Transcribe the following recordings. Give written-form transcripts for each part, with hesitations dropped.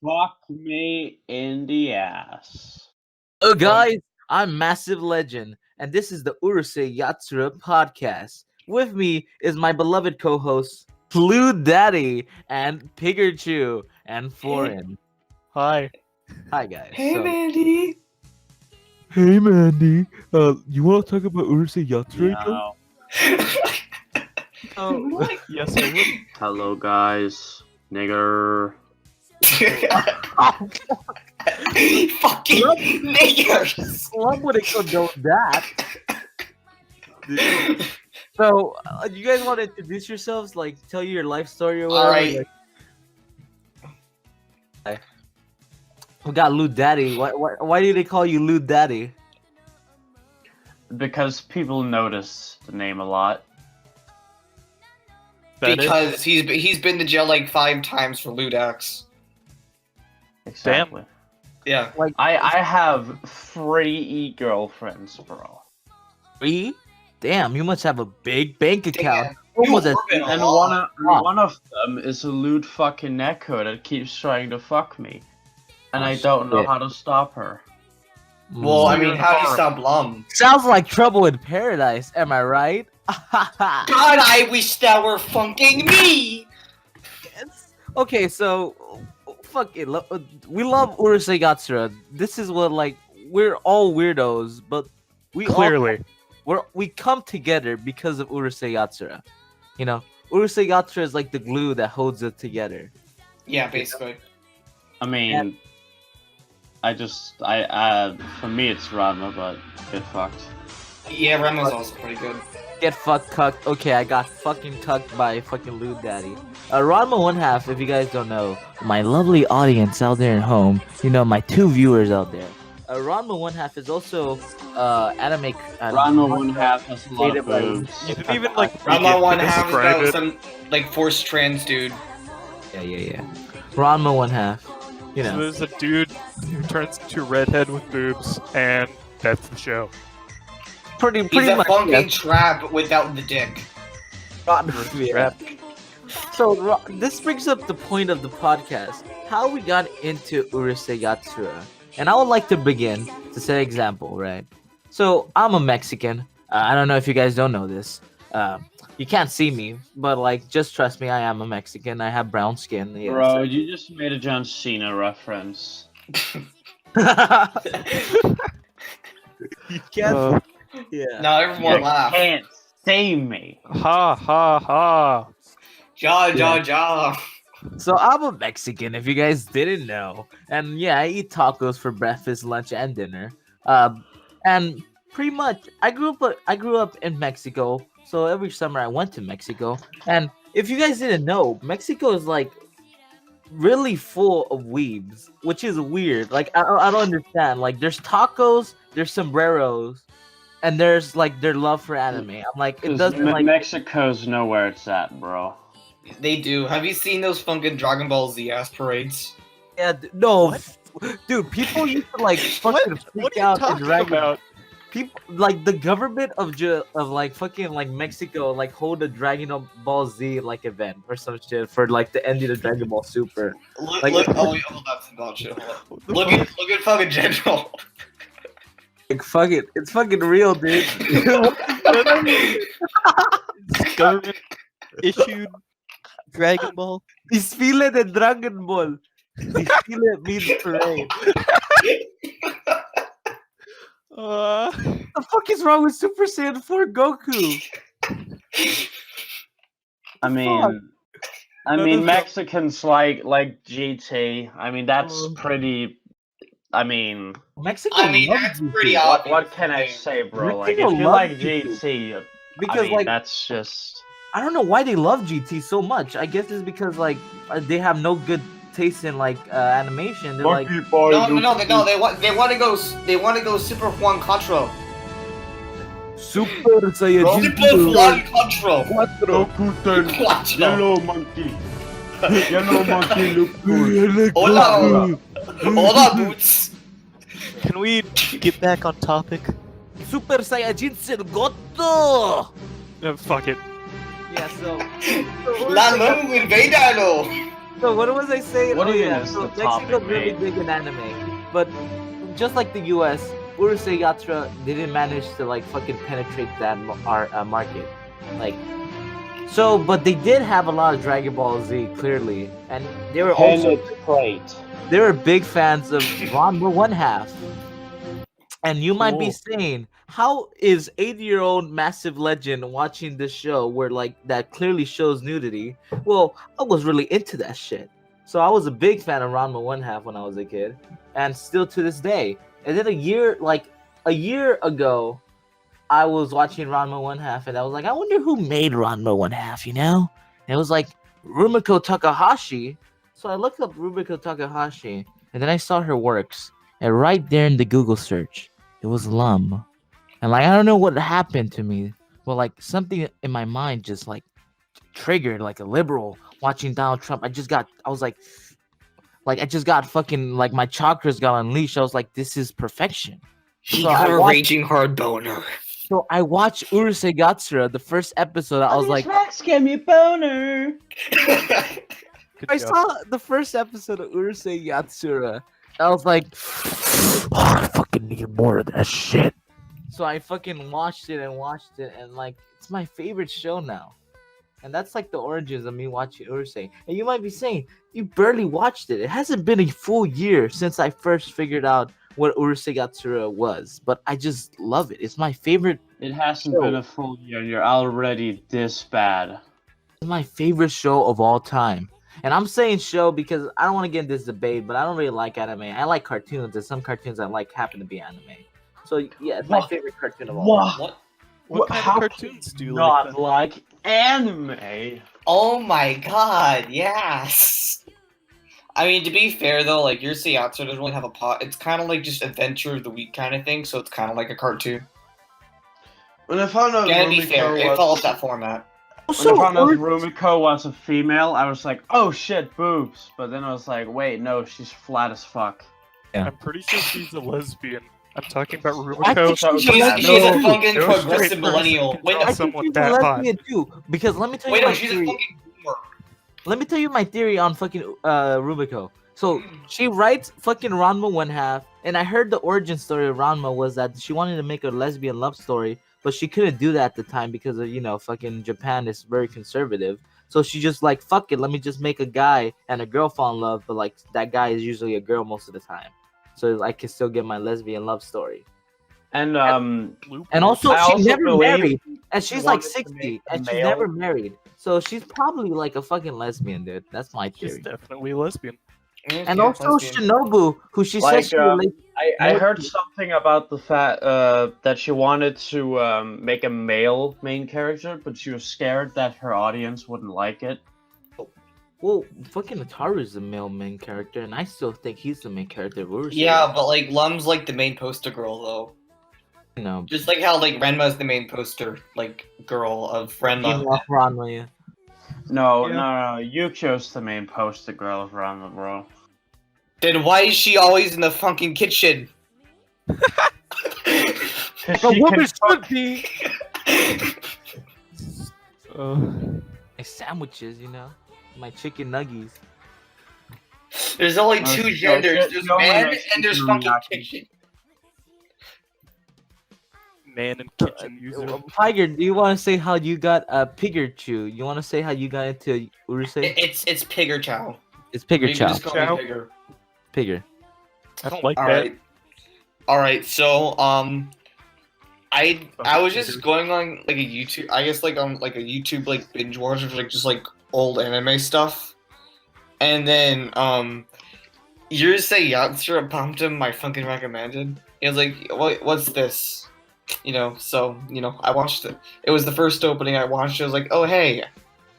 fuck me in the ass. Oh, guys, I'm Massive Legend, and this is the Urusei Yatsura podcast. With me is my beloved co-hosts, Blue Daddy and Pikachu and Foreign. Hi. Hi, guys. Hey, So- Mandy. Hey, Mandy. You want to talk about Urusei Yatsura? No. so- Yes, I would. Hello, guys. Nigger. Fucking niggers. Well, I wouldn't condone that. So, you guys want to introduce yourselves? Like, tell your life story or whatever? Alright. Like- We got Lou Daddy. Why do they call you Lou Daddy? Because people notice the name a lot. Because he's been to jail like 5 times for Ludax. Exactly. Yeah. I have 3 girlfriends, bro. 3? Damn, you must have a big bank account. Damn. Almost as Been a And lot. one of them is a lewd fucking Neko that keeps trying to fuck me. And Oh, I don't know shit. how to stop her. Well, I mean, how do you stop Lum? sounds like Trouble in Paradise. Am I right? God, I wish that were fucking me. Okay, so fuck it. We love Urusei Yatsura. This is what we're all weirdos, but we Clearly. we come together because of Urusei Yatsura. You know, Urusei Yatsura is like the glue that holds it together. Yeah, basically. I mean, for me it's Ranma, but get fucked. Yeah, Rema's also pretty good. Get fucked cucked. Okay, I got fucking cucked by fucking Lou Daddy. Ranma one half, if you guys don't know, my lovely audience out there at home, you know, my 2 viewers out there. Ranma one half is also anime. Ranma one half has a lot of boobs. You didn't even like. Rema one begin to half is describe about it. some like forced trans dude. Yeah. Ranma one half. You So know. there's a dude who turns into a redhead with boobs, and that's the show. Pretty He's a much. fucking Yeah. trap without the dick. Yeah. So this brings up the point of the podcast: how we got into Urusei Yatsura. And I would like to begin to set an example, right? So I'm a Mexican. I don't know if you guys don't know this. You can't see me, but just trust me, I am a Mexican. I have brown skin. Yeah, Bro, you just made a John Cena reference. You can't. Uh, Yeah. Now everyone You laugh. can't see me. ha ha ha. Ja. So I'm a Mexican, if you guys didn't know, and yeah, I eat tacos for breakfast, lunch, and dinner. And pretty much, I grew up in Mexico, so every summer I went to Mexico. And if you guys didn't know, Mexico is really full of weebs, which is weird. I don't understand. There's tacos, there's sombreros, and there's their love for anime. I'm like, it 'Cause doesn't Mexico's know where it's at, bro. They do. Have you seen those fucking Dragon Ball Z ass parades? Yeah, no, dude. People used to fucking freak What are you out and talking drag about? people the government of fucking Mexico hold a Dragon Ball Z event or some shit for the ending of Dragon Ball Super. Look, Like- oh wait, hold up, some bullshit. Hold up. Look at fucking General. Fuck it, it's fucking real, dude. Government issued Dragon Ball. Desfile de Dragon Ball. Desfile means parade. The fuck is wrong with Super Saiyan 4 Goku? I mean, Mexicans like GT. I mean, that's pretty. I mean, Mexico. I mean, loves that's GT. pretty what obvious. can I say, bro? Like, Mexico if you loves like GT. GT, Because I mean, that's just. I don't know why they love GT so much. I guess it's because they have no good taste in animation. They're like, No, they want to go Super Juan Contra. Super Saiyajin. Super Juan Contra. Goku Quattro. monkey. Yellow monkey look good. Hola. Hola, Boots. Can we get back on topic? Super Saiyajin Goto. Fuck it. Yeah, so La no, invadalo. So what was I saying? What Oh even yeah, is so the topic, Mexico's really mate? big in anime, but just like the U.S., Urusei Yatsura didn't manage to like fucking penetrate that market, like. So, but they did have a lot of Dragon Ball Z, clearly, and they were also Penetrate. they were big fans of Ranma One Half. And you might be Cool. saying, how is 80-year-old massive legend watching this show where like that clearly shows nudity? Well, I was really into that shit. So I was a big fan of Ranma One Half when I was a kid, and still to this day. And then a year ago, I was watching Ranma One Half, and I was like, I wonder who made Ranma One Half, you know? And it was like Rumiko Takahashi. So I looked up Rumiko Takahashi, and then I saw her works, and right there in the Google search, it was Lum. And like I don't know what happened to me, but like something in my mind just like triggered like a liberal watching Donald Trump. I was like I just got fucking like my chakras got unleashed. I was like, this is perfection. He So got a raging hard boner. So I watched Urusei Yatsura, the first episode. I was like, Rex gave me a boner. Good I job. saw the first episode of Urusei Yatsura. I was like, oh, I fucking need more of that shit. So I fucking watched it, and like, it's my favorite show now. And that's like the origins of me watching Urusei. And you might be saying, you barely watched it. It hasn't been a full year since I first figured out what Urusei Yatsura was. But I just love it. It's my favorite. It hasn't show. been a full year. You're already this bad. It's my favorite show of all time. And I'm saying show because I don't want to get in this debate, but I don't really like anime. I like cartoons, and some cartoons I like happen to be anime. So yeah, it's my What? favorite cartoon of all time. What? What kind how of can cartoons you do you not like? like anime? Oh my god, yes. I mean, to be fair though, like Urusei Yatsura doesn't really have a plot. It's kind of like just adventure of the week kind of thing, so it's kind of like a cartoon. When I found out Gotta be fair, it Rumiko follows was, that format. when I found out Rumiko was a female, I was like, oh shit, boobs. But then I was like, wait, no, she's flat as fuck. I'm pretty sure she's a lesbian. I'm talking about I Rumiko. think she's She's, a she's lesbian. a fucking no progressive straight person millennial. can Wait, draw no, I think someone she's a that hot. lesbian too. Because let me tell wait, you no, my she's a theory. fucking boomer. Let me tell you my theory on fucking Rumiko. So she writes fucking Ranma One Half, and I heard the origin story of Ranma was that she wanted to make a lesbian love story, but she couldn't do that at the time because of fucking Japan is very conservative. So she just like fuck it, let me just make a guy and a girl fall in love, but like that guy is usually a girl most of the time, so I can still get my lesbian love story. And And also I she also never believe married, and she she's like wanted to 60, make a and she's male- never married, so she's probably like a fucking lesbian, dude. That's my She's theory. definitely a lesbian. And Yeah, also lesbian. Shinobu, who she Like, says she relates. I heard something about the fact that she wanted to make a male main character, but she was scared that her audience wouldn't like it. Well, fucking Ataru is the male main character, and I still think he's the main character of Urusei. Yeah, but like Lum's like the main poster girl though. you know, Just like how like Renma's the main poster like girl of Renma. female Ranma, yeah. No, Yeah. no, Yukio's the main poster girl of Ranma, bro. Then why is she always in the fucking kitchen? 'Cause A she woman can should be. My sandwiches, my chicken nuggies. There's only Oh, two she- genders. she- There's she only man makes and there's chicken fucking nuggies. kitchen. Man and kitchen user. Tiger, do you want to say how you got Pikachu? You want to say how you got into Urusei? It's Pigger Chow. It's You Pigger can Chow. just call Chow. me Pigger. Pigger. I don't like All that. right. All right. So I was just going on like a YouTube. I guess like on like a YouTube like binge watch of like just like old anime stuff, and then Urusei Yatsura bumped him my fucking recommended. He was like, what's this? So I watched it. It was the first opening I watched. I was like, oh hey,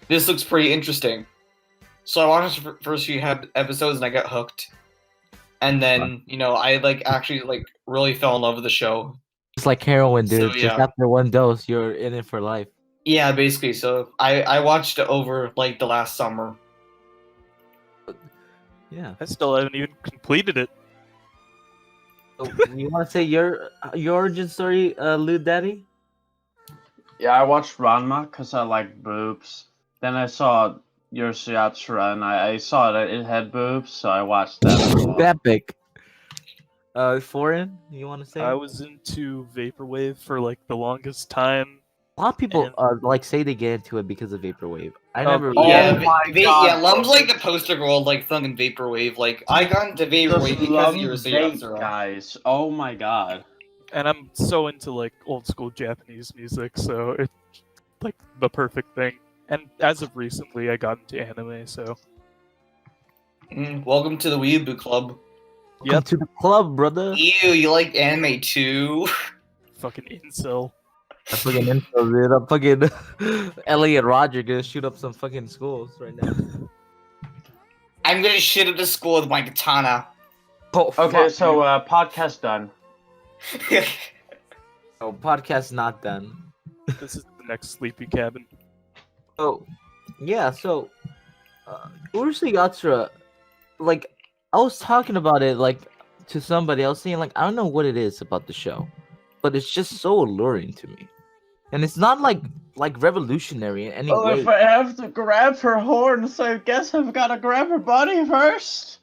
this looks pretty interesting. So I watched the first few episodes and I got hooked. And then I like actually like really fell in love with the show. It's like heroin, dude. So, Just yeah. after one dose, you're in it for life. Yeah, basically. So I watched it over like the last summer. Yeah. I still haven't even completed it. So, you want to say your origin story, Lou Daddy? Yeah, I watched Ranma because I like boobs. Then I saw Urusei Yatsura, and I saw that it had boobs, so I watched that as well. Epic. Foreign, you want to say? I was into vaporwave for like the longest time. A lot of people And- like say they get into it because of vaporwave. I Oh, never. Yeah, Oh my God, yeah, Lum's bro. like the poster girl, of, like fucking vaporwave. Like I got into vaporwave Just because love of Urusei vape, Yatsura. guys. Oh my God. And I'm so into like old school Japanese music, so it's like the perfect thing. And as of recently, I got into anime, so Welcome to the Weeaboo Club. Come to the club, brother. Ew, you like anime too? fucking incel. I'm fucking info, dude. I'm fucking Ellie and Roger gonna shoot up some fucking schools right now. I'm gonna shit up the school with my katana. Oh, Okay, fuck, so podcast done. dude. Oh, podcast not done. This is the next sleepy cabin. Oh, yeah. So, Urusei Yatsura, like, I was talking about it like to somebody. I was saying like I don't know what it is about the show, but it's just so alluring to me, and it's not like revolutionary in any Well, way. if I have to grab her horns, I guess I've got to grab her body first.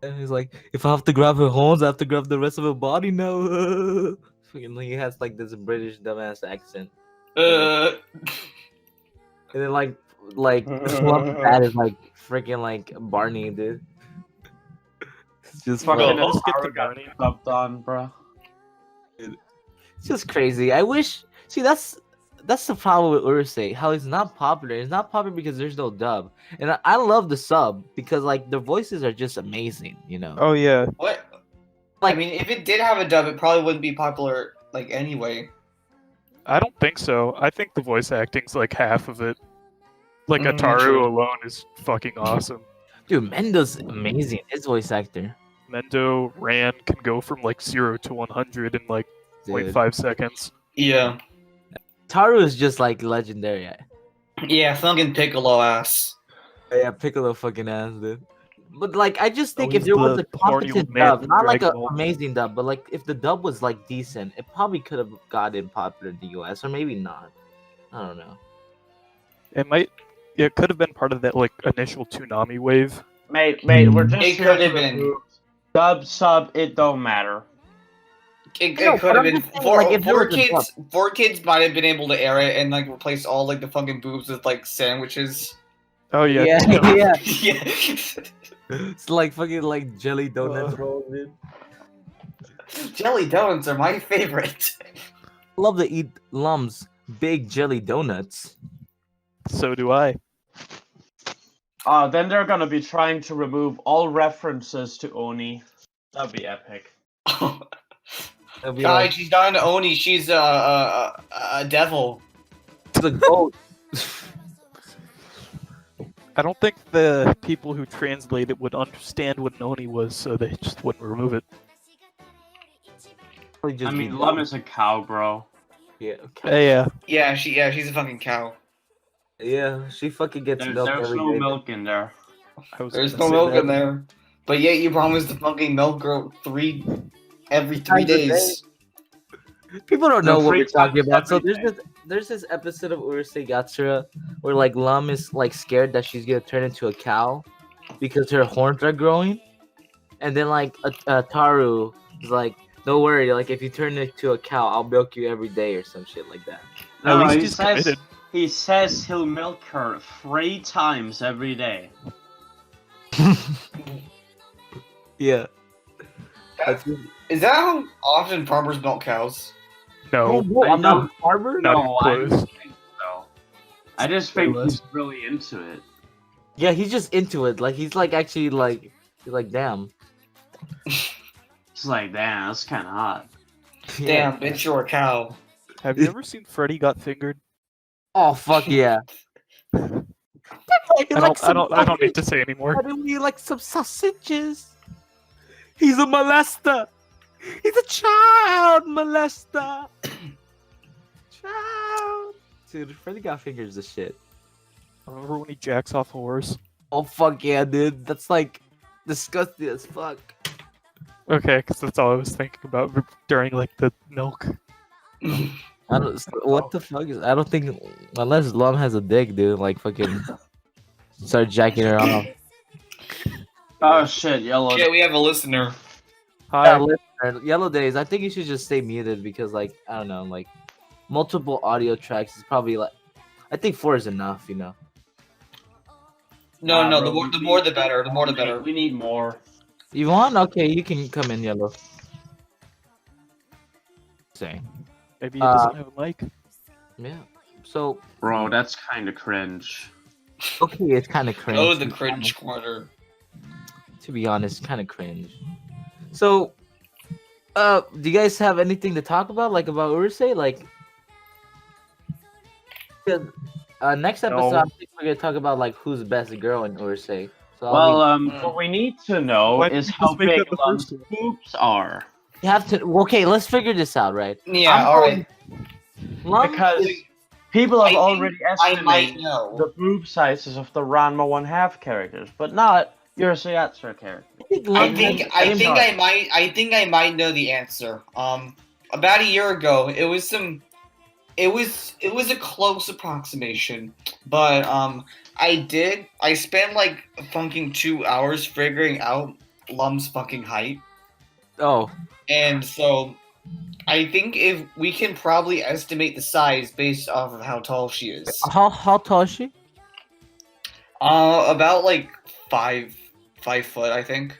And he's like, if I have to grab her horns, I have to grab the rest of her body now. Fucking, he has like this British dumbass accent, and then like Slum's dad is like freaking like Barney, dude. It's just Fucking Let's get to Atara got Barney. dubbed on, bro. It's just crazy. I wish. See, that's the problem with Urusei. How it's not popular. It's not popular because there's no dub, and I love the sub because like the voices are just amazing. You know. Oh yeah, What? Like- I mean, if it did have a dub, it probably wouldn't be popular, like, anyway. I don't think so. I think the voice acting's like half of it. Like Ataru true. alone is fucking awesome. Dude, Mendo's amazing. His voice actor. Mendo Ran can go from like 0 to 100 in like Dude. 0.5 seconds. Yeah. Taru is just like legendary. Yeah, fucking Piccolo ass. Yeah, Piccolo fucking ass, dude. But like, I just think Oh, if there was he's a the horny competent old man dub, from not like an Dragon Ball. amazing dub, but like if the dub was like decent, it probably could have gotten popular in the US, or maybe not. I don't know. It could have been part of that like initial Toonami wave. Mate, we're just It here could for have the been. boobs. Dub, sub, it don't matter. It No, could but have I'm been just saying, like, if there was a kids. 4 kids might have been able to air it and like replace all like the fucking boobs with like sandwiches. Oh yeah, Yeah, yeah. Yeah. It's like fucking like jelly donuts roll, dude. Jelly donuts are my favorite. Love to eat Lum's big jelly donuts. So do I. Then they're gonna be trying to remove all references to Oni. That'd be epic. It'll be Guys, like, she's not an Oni. She's a devil. it's a goat. I don't think the people who translate it would understand what Noni was, so they just wouldn't remove it. Probably just I be mean, Lum goat. is a cow, bro. Yeah, okay. Yeah. She's a fucking cow. Yeah, she fucking gets milk There's every no day. milk in there. I was There's gonna no say milk that. in there. But yet you promised the fucking milk girl every 3 Times a day. days. People don't know No, what we're 3 talking times about. So every there's this episode of Urusei Yatsura where like Lum is like scared that she's gonna turn into a cow because her horns are growing, and then like Taru is like, "Don't worry, like if you turn into a cow, I'll milk you every day or some shit like that." At least he he's says committed. he says he'll milk her 3 times every day. Yeah. Is that how often farmers milk cows? No, bro, I'm not a farmer. Not No, I close. don't think so. I just think Close. he's really into it. Yeah, he's just into it. Like he's like actually like he's like damn. It's like, damn, that's kind of hot. Yeah. Damn, bitch, you're a cow. Have you ever seen Freddy Got Fingered? Oh fuck yeah. I don't need to say anymore. Why do we like some sausages? He's a molester. He's a child molester. Child. Dude, Freddy Got Fingers the shit. Remember when he jacks off a horse? Oh fuck yeah, dude. That's like disgusting as fuck. Okay, because that's all I was thinking about during like the milk. I don't. What the fuck is? I don't think unless Lum has a dick, dude. Like fucking. Start jacking her off. Oh shit, yellow. Yeah, we have a listener. Hi. Yeah, listener, Yellow Days. I think you should just stay muted because, like, I don't know, like, multiple audio tracks is probably like, I think 4 is enough, you know. No, Nah, no, bro, the more the better. The more the better. We need more. You want? Okay, you can come in, Yellow. Saying. Maybe it doesn't have a mic. Yeah. So, Bro, that's kind of cringe. okay, it's kind of cringe. Oh, the cringe corner. To be honest, kind of cringe. So, do you guys have anything to talk about, like about Urusei? Like, 'cause, next episode, No. I think we're gonna talk about like who's the best girl in Urusei. So Well, Mm. what we need to know Why didn't is you how just make big that the Lum's first one? boobs are. you have to. Okay, let's figure this out, right? Yeah, I'm alright. Lum Because is- people have I think already I might estimated know. the boob sizes of the Ranma 1/2 characters, but not Urusei Yatsura characters. Lum I has- think I might know the answer. About a year ago, it was a close approximation, but I spent like fucking 2 hours figuring out Lum's fucking height, Oh, and so I think if we can probably estimate the size based off of how tall she is. how tall is she? About like 5 foot, I think.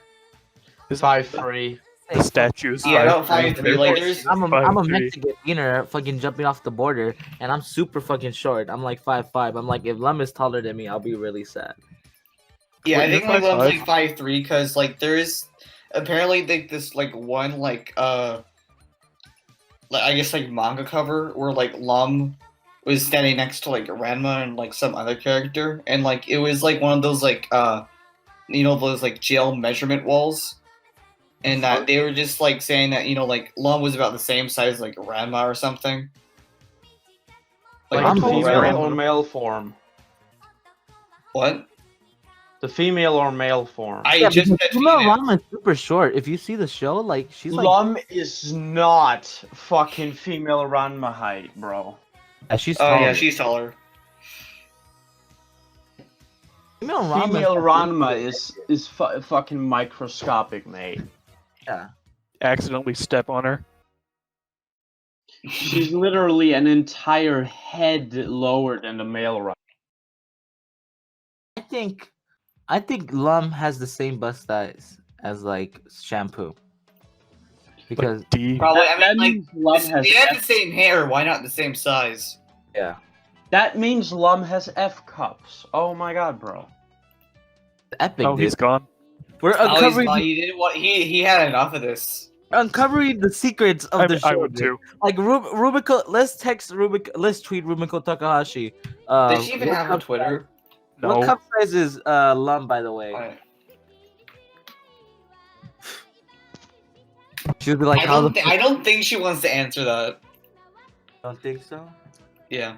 Is 5'3". the statue is Yeah, 5'3". about 5'3". Like there's I'm a 5'3". Mexican beaner fucking jumping off the border, and I'm super fucking short. I'm like 5'5". I'm like, if Lum is taller than me, I'll be really sad. Yeah, Wait, I think you're my Lum's 5'5"? like 5'3", because like there is apparently like this like one like I guess like manga cover where like Lum was standing next to like Ranma and like some other character, and like it was like one of those like those like jail measurement walls, and that they were just like saying that like Lum was about the same size as like Ranma or something. Like I'm the so female sorry. or male form. What? The female or male form. I Yeah, just because said female female. Ranma is super short. If you see the show, like she's like, Lum is not fucking female Ranma height, bro. she's Oh tall. yeah, she's taller. female Ranma. Female Ranma is fucking microscopic, mate. Yeah. Accidentally step on her. She's literally an entire head lower than the male Ranma. I think Lum has the same bust size as like Shampoo. Because Like D. Probably. That I mean, like means Lum has they have the F, same hair. Why not the same size? yeah, that means Lum has F cups. Oh my god, bro. epic. Oh, dude. he's gone. We're Oh, uncovering, he didn't want. He had enough of this. uncovering the secrets of the show. I would dude. too. Like Rubiko, let's text Rubik. Let's tweet Rumiko Takahashi. Does she even what have a cup- Twitter? What No. cup size is Lum, by the way? I, She'll be like, how the I don't think she wants to answer that. don't think so. Yeah.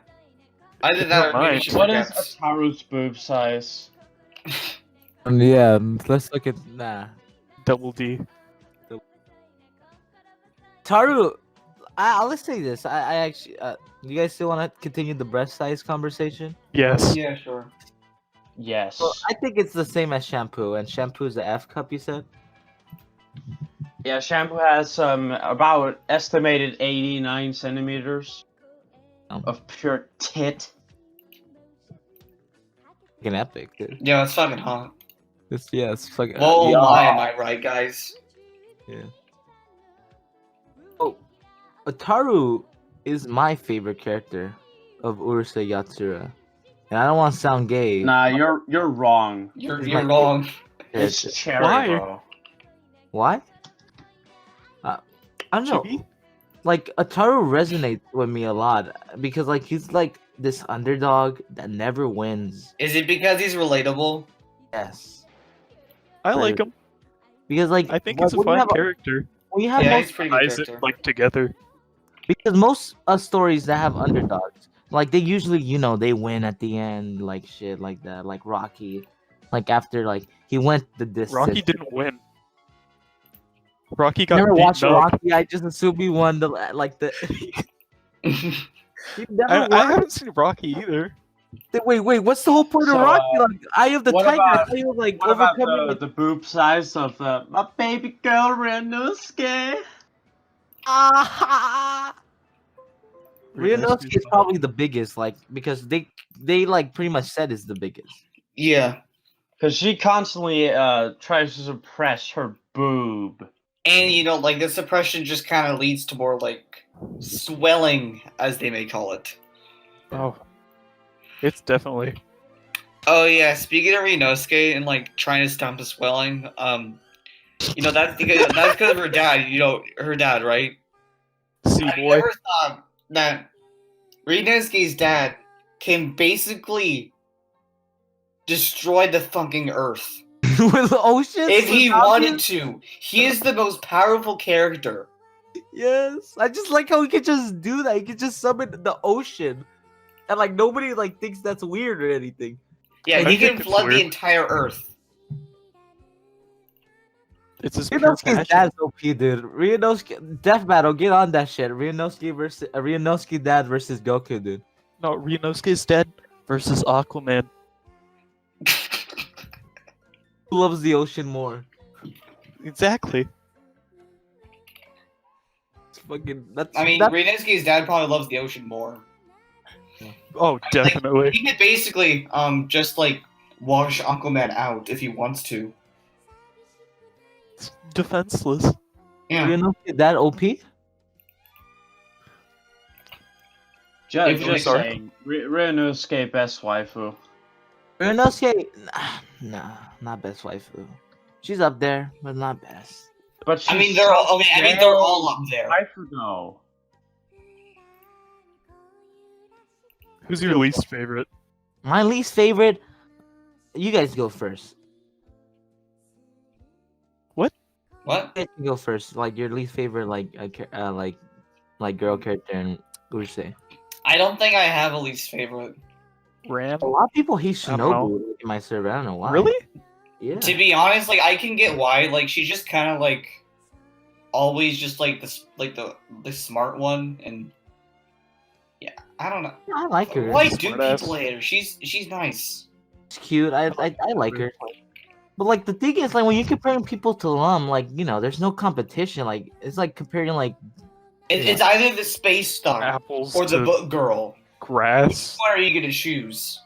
Either that or maybe Mine. she What is forgets. Ataru's boob size? Yeah, let's look at Double D. Taru. Let's say this. I actually. You guys still want to continue the breast size conversation? Yes. Yeah, sure. Yes. Well, I think it's the same as Shampoo, and Shampoo is the F cup. You said. Yeah, Shampoo has about estimated 89 centimeters of pure tit. Fucking epic, dude. Yeah, it's fucking hot. It's fucking. Oh yeah. my, am I right, guys? Oh, Ataru is my favorite character of Urusei Yatsura, and I don't want to sound gay. Nah, you're wrong. You're It's my- wrong. It's character. Cherry, Why? bro. Why? I don't know. Chibi? Like Ataru resonates with me a lot because like he's like this underdog that never wins. Is it because he's relatable? Yes, I like him. because like I think when- he's a when you fun have character. when you have Yeah, most, he's a pretty good Ties it character. like together. because most stories that have underdogs, like they usually they win at the end, like shit like that, like Rocky, like after like he went the distance. Rocky didn't win. Rocky I got never watched beaten up. Rocky. I just assume he won the like the. He never I won. haven't seen Rocky either. Wait, what's the whole point of So, Rocky? Like, Eye of the what Tiger, I about- thought you were like What about overcoming. the boob size of my baby girl Renuske? Ah! Ryunosuke's Ryunosuke is fine. probably the biggest, like, because they like pretty much said it's the biggest. Yeah, Because she constantly tries to suppress her boob. and like the suppression just kind of leads to more like swelling, as they may call it. Oh, it's definitely. Oh yeah, speaking of Rinosuke and like trying to stop the swelling, that's because of her dad. Her dad, right? See, I boy. never thought that Rinosuke's dad can basically destroy the fucking Earth With the oceans? if he without wanted him? to. He is the most powerful character. Yes. I just like how he could just do that. He could just summon the ocean. And like nobody like thinks that's weird or anything. Yeah, I he think can it's flood the weird. entire Earth. It's his pure Ryunosuke's passion. dad's OP, dude. Ryunosuke Death Battle, get on that shit. Ryunosuke dad versus Goku, dude. No, Ryunosuke's dead versus Aquaman. Who loves the ocean more? Exactly. It's fucking that's I mean, that's Rinosuke's dad probably loves the ocean more. Oh, definitely. He could basically just like wash Aquaman out if he wants to. It's defenseless. Yeah. Ryunosuke dad OP? Just If- sorry. saying, Renuske best waifu. Ryunosuke nah, not best waifu. She's up there, but not best. But I mean, she's they're so all. Okay, I mean, they're all up there. waifu though. Who's your least favorite? My least favorite. You guys go first. What? You guys can go first. Like your least favorite, like girl character in Urusei. I don't think I have a least favorite. Ram? A lot of people hate I don't know. Shinobu in my server. I don't know why. Really? Yeah. To be honest, like I can get why. Like she's just kind of like always just like this, like the smart one, and yeah, I don't know. I like her. Why do Smart ass. people hate her? She's nice. She's cute. I like her. But like the thing is, like when you're comparing people to Lum, like there's no competition. Like it's like comparing like It's either the space star Apples or the to book girl. grass. What are you gonna choose?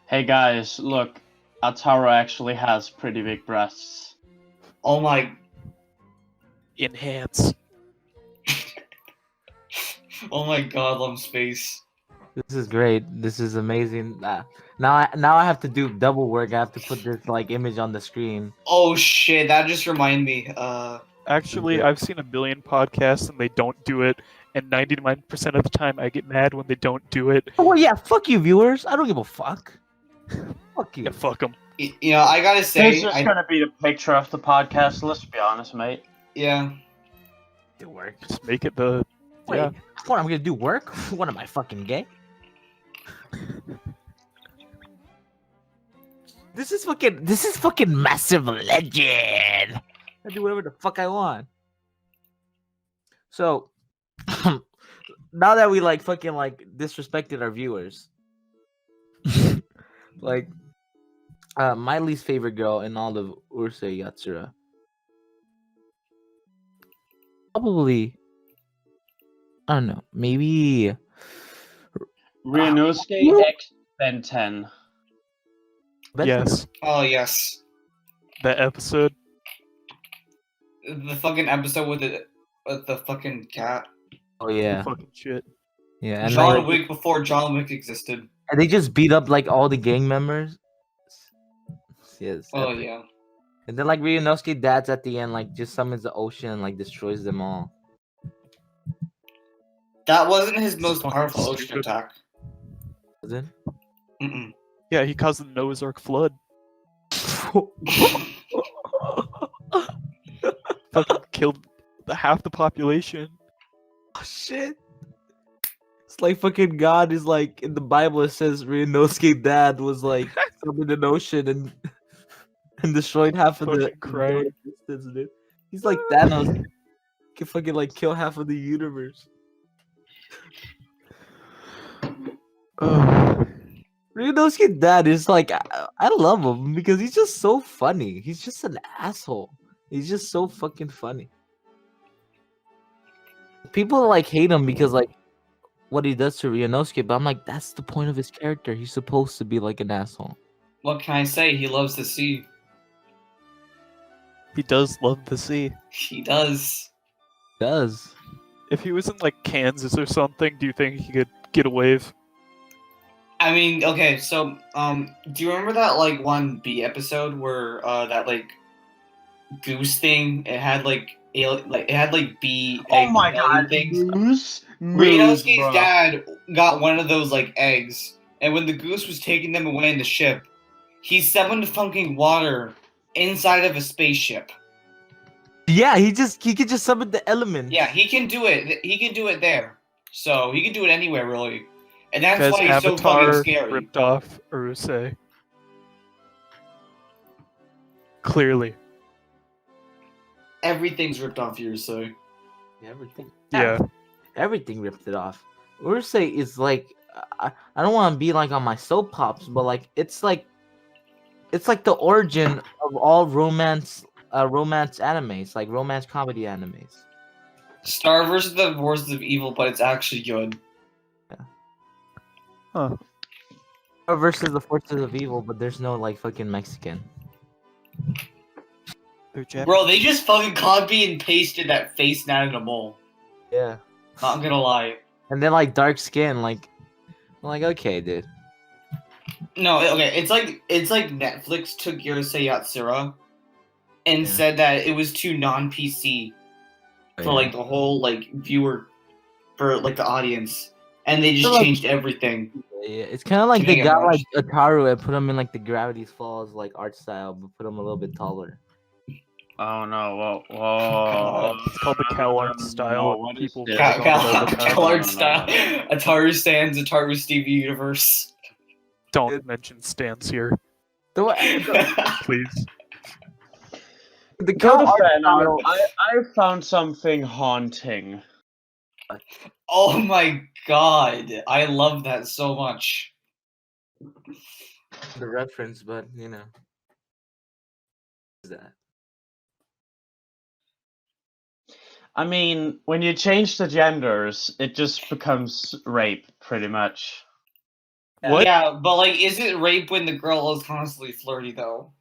Hey guys, look, Yatsura actually has pretty big breasts. Oh my! Enhance. Oh my God, love space. this is great. This is amazing. Now I have to do double work. I have to put this like image on the screen. Oh shit! That just reminded me. Actually, I've seen a million podcasts and they don't do it, and 99% of the time I get mad when they don't do it. Oh yeah, fuck you, viewers. I don't give a fuck. Fuck you. Yeah, fuck them. I gotta It's say, just gonna be the picture of the podcast. Let's be honest, mate. yeah. Do work. Just make it the. Wait, Yeah. what? I'm gonna do work? What am I fucking gay? This is fucking massive legend. I do whatever the fuck I want. So now that we like fucking like disrespected our viewers, like my least favorite girl in all of Urusei Yatsura, probably I don't know, maybe Ryunosuke X Ben 10. Yes. Oh yes. That episode. The fucking episode with the fucking cat. Oh yeah, Fucking shit. yeah, and John like, Wick before John Wick existed. and they just beat up like all the gang members. Yes. Oh epic. yeah. And then like Ryunosuke dad's at the end like just summons the ocean and like destroys them all. That wasn't his most Fucking powerful ocean stupid. attack. Was it? Mm-mm. Yeah, he caused the Noah's Ark flood. Fucking killed half the population. Oh shit. It's like fucking God is like in the Bible it says Ryunosuke dad was like summoned an ocean and destroyed half of the Fucking crying. existence, dude. He's like Thanos. He can fucking like kill half of the universe. Ryunosuke dad is like I love him because he's just so funny. He's just an asshole. He's just so fucking funny. People like hate him because like what he does to Ryunosuke, but I'm like, that's the point of his character. He's supposed to be like an asshole. What can I say? He loves the sea. He does love the sea. He does. Does. If he was in like Kansas or something, do you think he could get a wave? I mean, okay, so do you remember that like 1B episode where that like goose thing? It had like it had like bee. Oh my alien god, things. moose, Ryunosuke's bro. dad got one of those like eggs, and when the goose was taking them away in the ship, he summoned fucking water inside of a spaceship. Yeah, he could just summon the elements. Yeah, he can do it. He can do it there. So he can do it anywhere, really. And that's Because why he's so Avatar fucking scary. ripped off Urusei. Clearly. Everything's ripped off Urusei. Everything. Yeah. Everything ripped it off. Urusei is like I don't want to be like on my soap pops, but like it's like the origin of all romance animes, like romance comedy animes. Star versus the Forces of Evil, but it's actually good. Huh. Versus the Forces of Evil, but there's no like fucking Mexican. They're Japanese. Bro, they just fucking copy and pasted that face down in a mole. Yeah. Not gonna lie. And then like dark skin, like I'm like okay, dude. No, okay, it's like Netflix took Urusei Yatsura and Yeah. said that it was too non-PC for like the whole like viewer, for like the audience, and they just So, like- changed everything. Yeah, it's kind of like To they make it got more- like Ataru and put him in like the Gravity Falls like art style, but put him a little bit taller. Oh no! Whoa! It's called the Cal Art style. What is People this? fuck off all the time. Colored No. style. Ataru stands, Ataru Steve Universe. Don't mention stance here, The please. the Go to art fan art. style- I found something haunting. Oh my god, I love that so much. the reference, but you know. That. I mean, when you change the genders, it just becomes rape, pretty much. What? Yeah, but like, is it rape when the girl is constantly flirty though?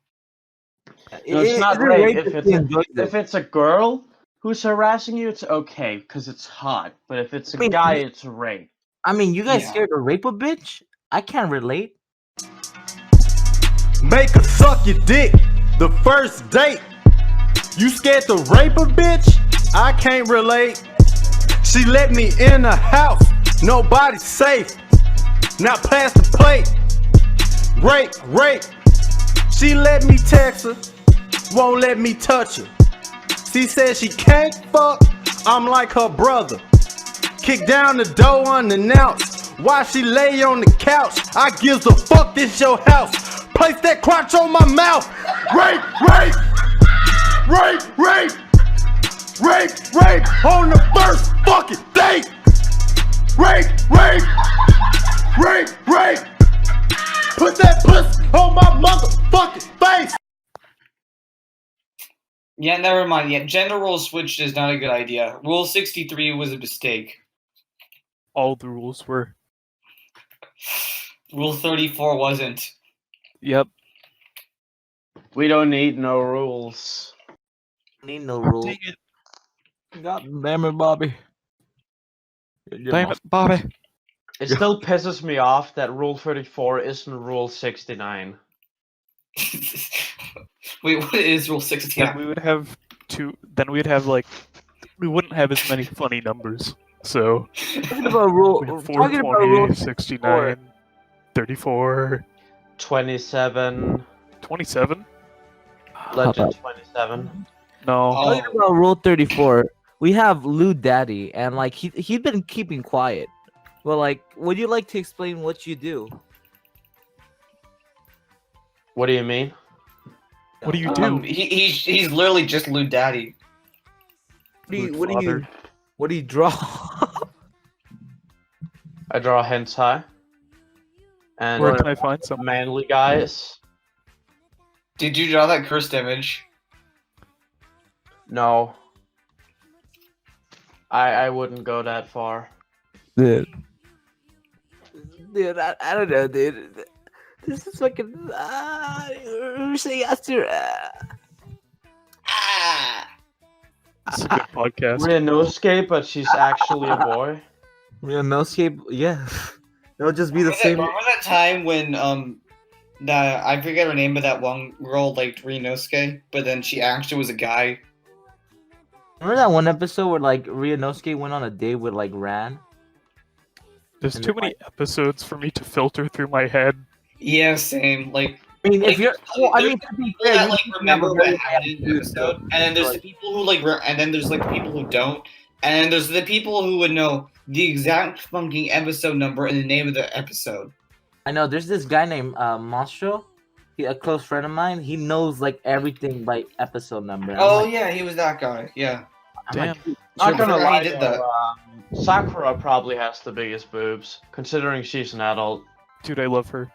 No, it's not Is it rape rape if if he it's enjoys it? if it's a girl who's harassing you. It's okay because it's hot. But if it's a I mean, guy, it's rape. I mean, you guys Yeah. scared to rape a bitch? I can't relate. Make her suck your dick the first date. You scared to rape a bitch? I can't relate. She let me in the house, nobody's safe. Now pass the plate. Rape. She let me text her, won't let me touch her. She said she can't fuck, I'm like her brother. Kick down the door unannounced, while she lay on the couch. I gives a fuck, this your house. Place that crotch on my mouth. Rape on the first fucking date. Rape. Put that pussy on my motherfucking face. Yeah, never mind. Yeah, gender role switch is not a good idea. Rule 63 was a mistake. All the rules were. Rule 34 wasn't. Yep. We don't need no rules. Need no rule. Dang it. God damn it, Bobby. Damn it, Bobby. It still pisses me off that Rule 34 isn't Rule 69. Wait, what is Rule 69? Then we would have like we wouldn't have as many funny numbers. So Talking about rule. we have Talking about 420, rule. 69, 34, 27. 27? Legend 27. No. Oh. Talking about rule 34. We have Lou Daddy, and like he'd been keeping quiet. Well, like, would you like to explain what you do? What do you mean? What do you do? He's literally just Lou Daddy. What do you draw? I draw hentai. and Where can I find some? manly guys. Did you draw that cursed image? No. I wouldn't go that far. Dude, I don't know, dude. This is fucking Urusei Yatsura. Ah! It's a good podcast. Ryanosuke, but she's actually a boy. Real no escape, yeah. It'll just be the same. Remember that time when that I forget her name, but that one girl liked Rinosuke, but then she actually was a guy. Remember that one episode where like Ryanosuke went on a date with like Ran? There's And too then, many episodes for me to filter through my head. Yeah, same. Like, I mean, if Like, you're, well, I there's mean, to be people fair, that you like have a remember very what happened in the episode, and then there's the like, people who like, and then there's like the people who don't, and then there's the people who would know the exact fucking episode number and the name of the episode. I know there's this guy named Monstro. He a close friend of mine. He knows like everything by episode number. Oh yeah, he was that guy. Yeah. I'm Damn. like, Not Sure, gonna before he lie, did though, Sakura probably has the biggest boobs, considering she's an adult. Dude, I love her.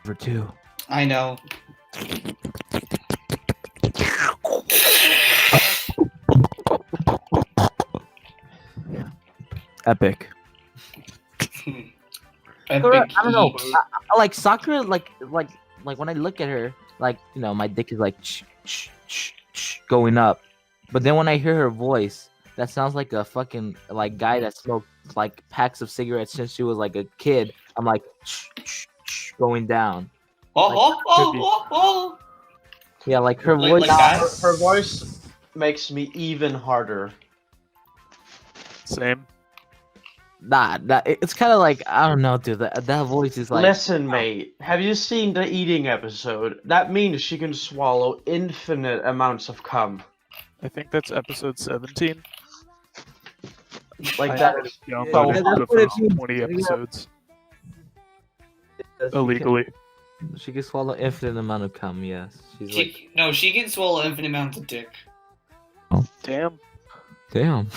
for two. I know. Epic. Epic I don't know. heat. I like Sakura. Like when I look at her, like my dick is like going up. But then when I hear her voice, that sounds like a fucking like guy that smoked like packs of cigarettes since she was like a kid. I'm like going down. Oh. Yeah, like her Like- voice. like that? Her voice makes me even harder. Same. It's kind of like I don't know, dude. That voice is like. Listen, mate, have you seen the eating episode? That means she can swallow infinite amounts of cum. I think that's episode 17. Like I that. already So downloaded that's the what it first means. 20 Yeah. episodes She illegally. can swallow infinite amount of cum. Yes, she's like, She can swallow infinite amounts of dick. Damn. damn.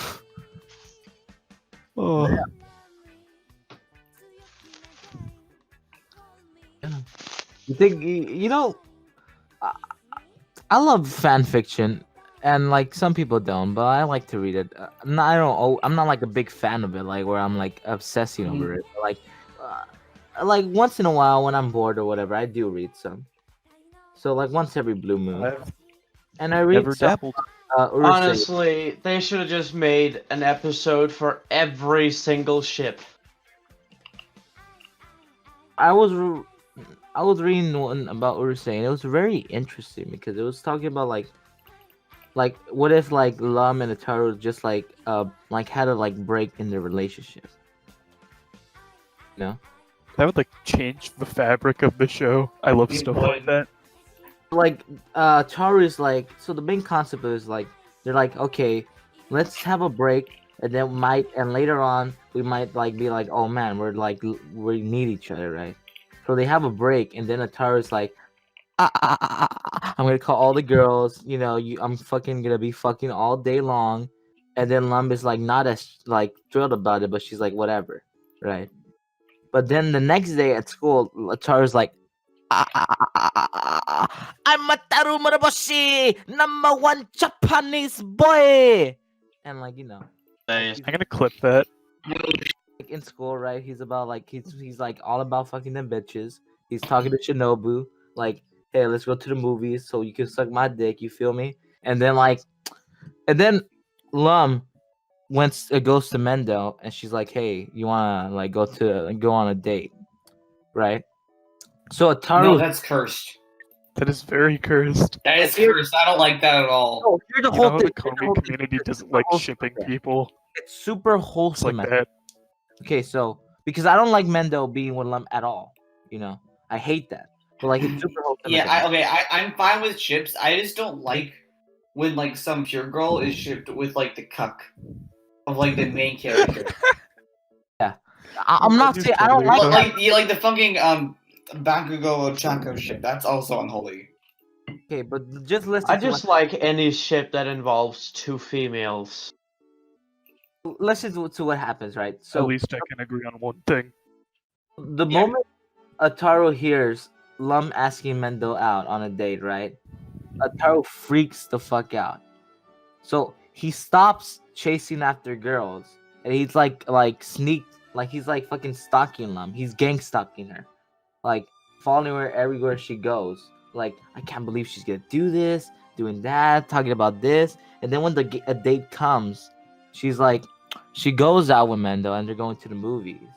Oh. You think I love fan fiction, and like some people don't, but I like to read it. I'm not like a big fan of it, like where I'm like obsessing over it. But, like once in a while when I'm bored or whatever, I do read some. So like once every blue moon, I've and I read never some. dabbled. Urusei. honestly, they should have just made an episode for every single ship. I was reading one about Urusei, and it was very interesting because it was talking about like what if like Lum and Ataru just like had a like break in their relationship. You know? That would like change the fabric of the show. I love It stuff would. like that. Like Ataru is like, so the main concept is like they're like, okay, let's have a break, and then later on we might like be like, oh man, we need each other, right? So they have a break, and then Ataru is like, I'm gonna call all the girls, I'm fucking gonna be fucking all day long, and then Lum is like not as like thrilled about it, but she's like whatever, right? But then the next day at school, Ataru's like, I'm Ataru Muraboshi, #1 Japanese boy, and like Days. I'm gonna clip that. like in school, right? He's about like he's like all about fucking them bitches. He's talking to Shinobu, like, hey, let's go to the movies so you can suck my dick. You feel me? And then Lum goes to Mendo, and she's like, hey, you wanna like go on a date, right? So Ataru. No, that's cursed. That is very cursed. That is cursed. I don't like that at all. Oh, here's the You know whole how thing. the here's the Komi whole thing. community doesn't Here's the like whole shipping thing. people. It's super It's wholesome. like that. Okay, so because I don't like Mendo being with Lum at all, I hate that. But like it's super wholesome. Yeah, I'm fine with ships. I just don't like when like some pure girl is shipped with like the cuck of like the main character. I'm not saying I don't like Well, that. like the fucking Bakugo Ochako ship. That's also unholy. Okay, but just listen. I to just like any ship that involves two females. listen to what happens, right? At So least I can agree on one thing. the Yeah. moment Ataru hears Lum asking Mendo out on a date, right? Ataru freaks the fuck out. So he stops chasing after girls, and he's like he's like fucking stalking Lum. He's gang stalking her, like following her everywhere she goes. Like, I can't believe she's gonna do this, doing that, talking about this. And then when a date comes, she goes out with Mendo, and they're going to the movies.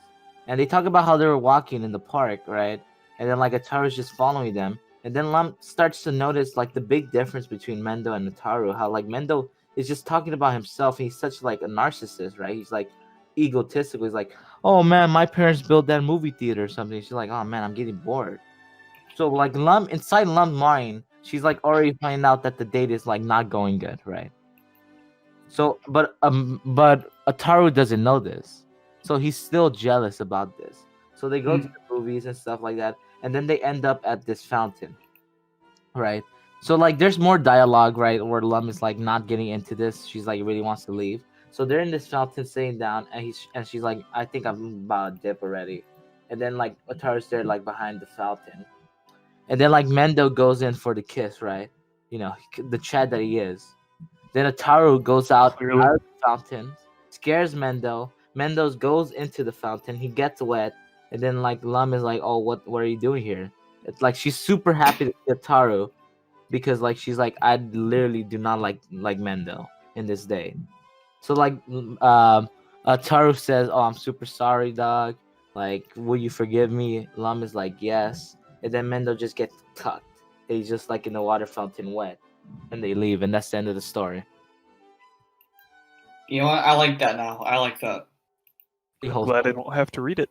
And they talk about how they were walking in the park, right? And then like Ataru's just following them. And then Lam starts to notice like the big difference between Mendo and Ataru. How like Mendo is just talking about himself. And he's such like a narcissist, right? He's like egotistical. He's like, oh man, my parents built that movie theater or something. She's like, oh man, I'm getting bored. So like inside Lum's mind, she's like already finding out that the date is like not going good, right? So but Ataru doesn't know this. So he's still jealous about this. So they go to the movies and stuff like that, and then they end up at this fountain, right? So like there's more dialogue, right, where Lum is like not getting into this. She's like really wants to leave. So they're in this fountain sitting down, and she's like, I think I'm about to dip already. And then like Ataru's there like behind the fountain. And then like Mendo goes in for the kiss, right? You know, the Chad that he is. Then Ataru goes out of the fountain, scares Mendo. Mendo goes into the fountain. He gets wet, and then like Lum is like, "Oh, what are you doing here?" It's like she's super happy to see Ataru because like she's like, "I literally do not like Mendo in this day." So like, Ataru says, "Oh, I'm super sorry, dog. Like, will you forgive me?" Lum is like, "Yes." And then Mendo just gets tucked. He's just like in the water fountain, wet, and they leave, and that's the end of the story. You know what? I like that now. I like that. I'm glad I don't have to read it.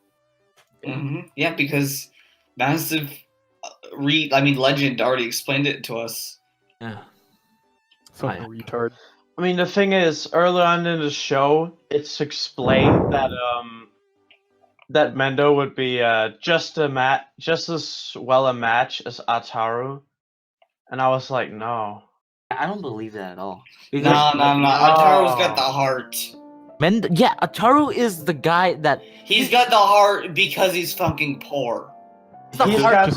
Yeah, because Massive Legend already explained it to us. Yeah. Fucking retard. I mean, the thing is, earlier on in the show, it's explained that that Mendo would be just as well a match as Ataru, and I was like, no. I don't believe that at all. No. Ataru's got the heart. Yeah, Ataru is the guy that He's got the heart because he's fucking poor. He has